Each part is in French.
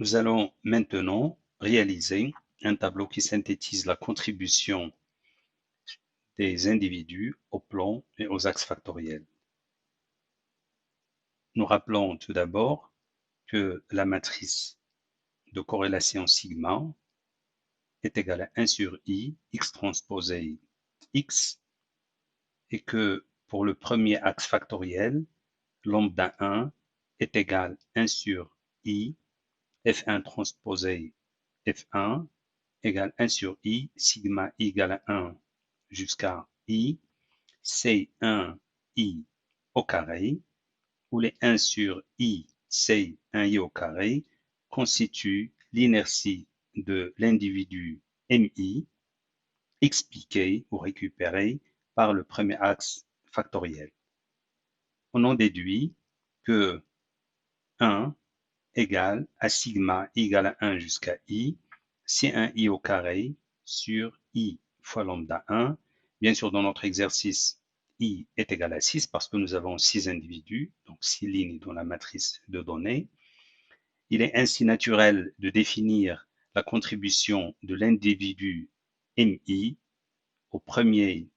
Nous allons maintenant réaliser un tableau qui synthétise la contribution des individus au plan et aux axes factoriels. Nous rappelons tout d'abord que la matrice de corrélation sigma est égale à 1 sur i, x transposé x, et que pour le premier axe factoriel, lambda 1 est égal à 1 sur i, f1 transposé f1 égale 1 sur i, sigma i égale à 1 jusqu'à i, C1i au carré, où les 1 sur i, C1i au carré constituent l'inertie de l'individu mi, expliquée ou récupérée par le premier axe factoriel. On en déduit que 1 égale à sigma i égale à 1 jusqu'à i, C1i au carré sur i fois lambda 1. Bien sûr, dans notre exercice, i est égal à 6 parce que nous avons 6 individus, donc 6 lignes dans la matrice de données. Il est ainsi naturel de définir la contribution de l'individu mi au premier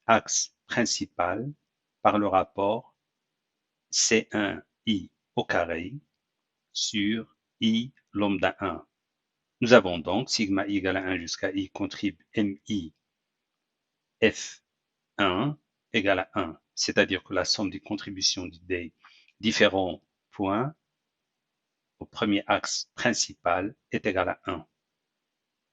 axe principal par le rapport C1i au carré sur i lambda 1. Nous avons donc sigma i égale à 1 jusqu'à i contrib mi f1 égale à 1, c'est-à-dire que la somme des contributions des différents points au premier axe principal est égale à 1.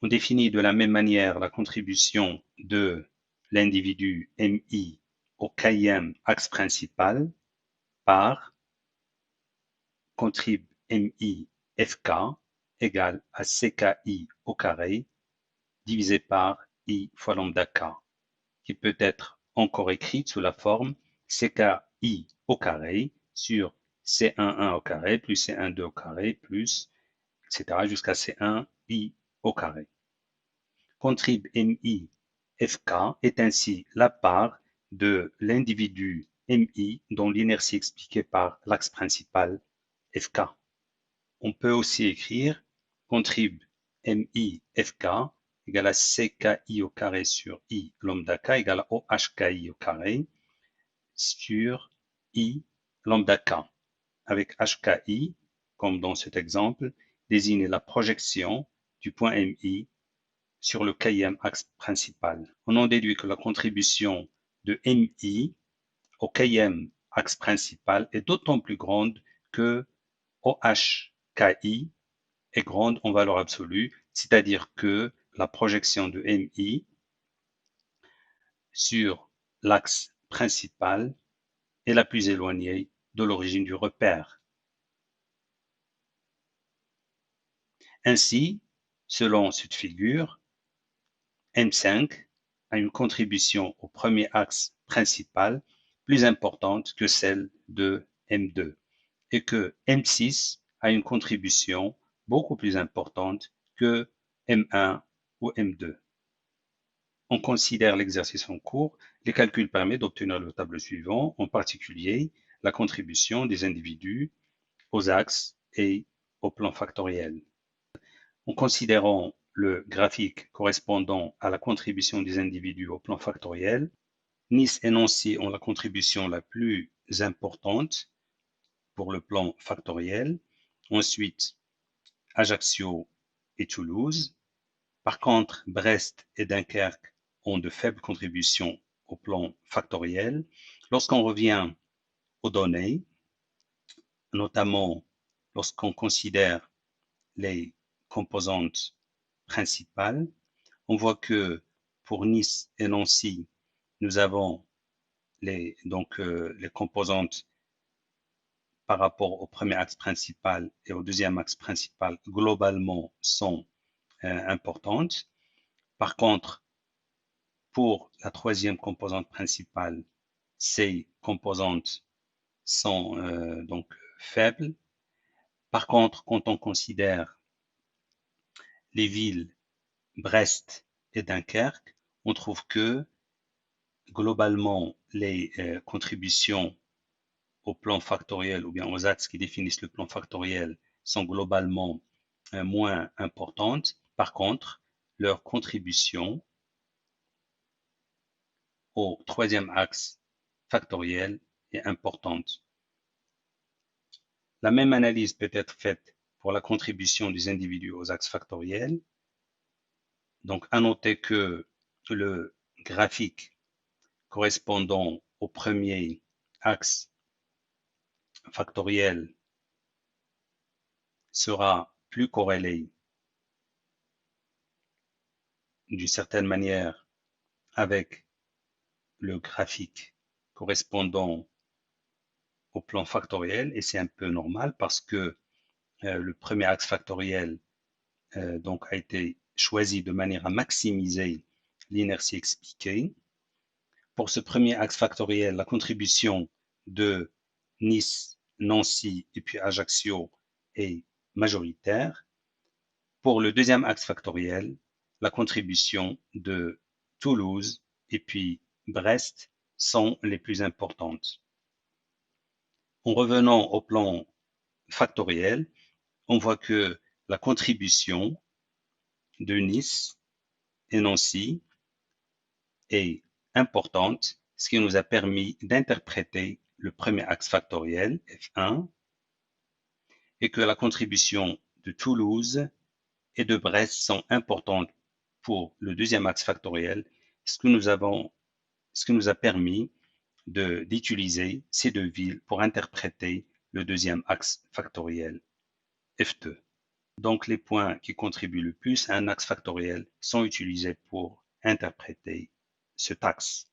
On définit de la même manière la contribution de l'individu mi au kème axe principal par contrib mi fk égale à cky au carré divisé par i fois lambda k, qui peut être encore écrite sous la forme cky au carré sur c11 au carré plus c12 au carré plus etc. jusqu'à c1i au carré. Contrib mi fk est ainsi la part de l'individu mi dont l'inertie expliquée par l'axe principal fk. On peut aussi écrire contrib mi fk égale à cky au carré sur i lambda k égale à ohki au carré sur i lambda k, avec hki, comme dans cet exemple, désigne la projection du point mi sur le kème axe principal. On en déduit que la contribution de mi au kème axe principal est d'autant plus grande que ohki est grande en valeur absolue, c'est-à-dire que la projection de mi sur l'axe principal est la plus éloignée de l'origine du repère. Ainsi, selon cette figure, M5 a une contribution au premier axe principal plus importante que celle de M2 et que M6 a une contribution beaucoup plus importante que M1 ou M2. On considère l'exercice en cours. Les calculs permettent d'obtenir le tableau suivant, en particulier la contribution des individus aux axes et au plan factoriel. En considérant le graphique correspondant à la contribution des individus au plan factoriel, Nice et Nancy ont la contribution la plus importante pour le plan factoriel. Ensuite, Ajaccio et Toulouse. Par contre, Brest et Dunkerque ont de faibles contributions au plan factoriel. Lorsqu'on revient aux données, notamment lorsqu'on considère les composantes principales, on voit que pour Nice et Nancy, nous avons les composantes par rapport au premier axe principal et au deuxième axe principal globalement sont importantes. Par contre, pour la troisième composante principale, ces composantes sont donc faibles. Par contre, quand on considère les villes Brest et Dunkerque, on trouve que globalement les contributions au plan factoriel ou bien aux axes qui définissent le plan factoriel sont globalement moins importantes. Par contre, leur contribution au troisième axe factoriel est importante. La même analyse peut être faite pour la contribution des individus aux axes factoriels. Donc, à noter que le graphique correspondant au premier axe factoriel sera plus corrélé d'une certaine manière avec le graphique correspondant au plan factoriel, et c'est un peu normal parce que le premier axe factoriel donc a été choisi de manière à maximiser l'inertie expliquée. Pour ce premier axe factoriel, la contribution de Nice, Nancy et puis Ajaccio est majoritaire. Pour le deuxième axe factoriel, la contribution de Toulouse et puis Brest sont les plus importantes. En revenant au plan factoriel, on voit que la contribution de Nice et Nancy est importante, ce qui nous a permis d'interpréter le premier axe factoriel, F1, et que la contribution de Toulouse et de Brest sont importantes pour le deuxième axe factoriel, ce qui nous a permis d'utiliser ces deux villes pour interpréter le deuxième axe factoriel, F2. Donc, les points qui contribuent le plus à un axe factoriel sont utilisés pour interpréter cet axe.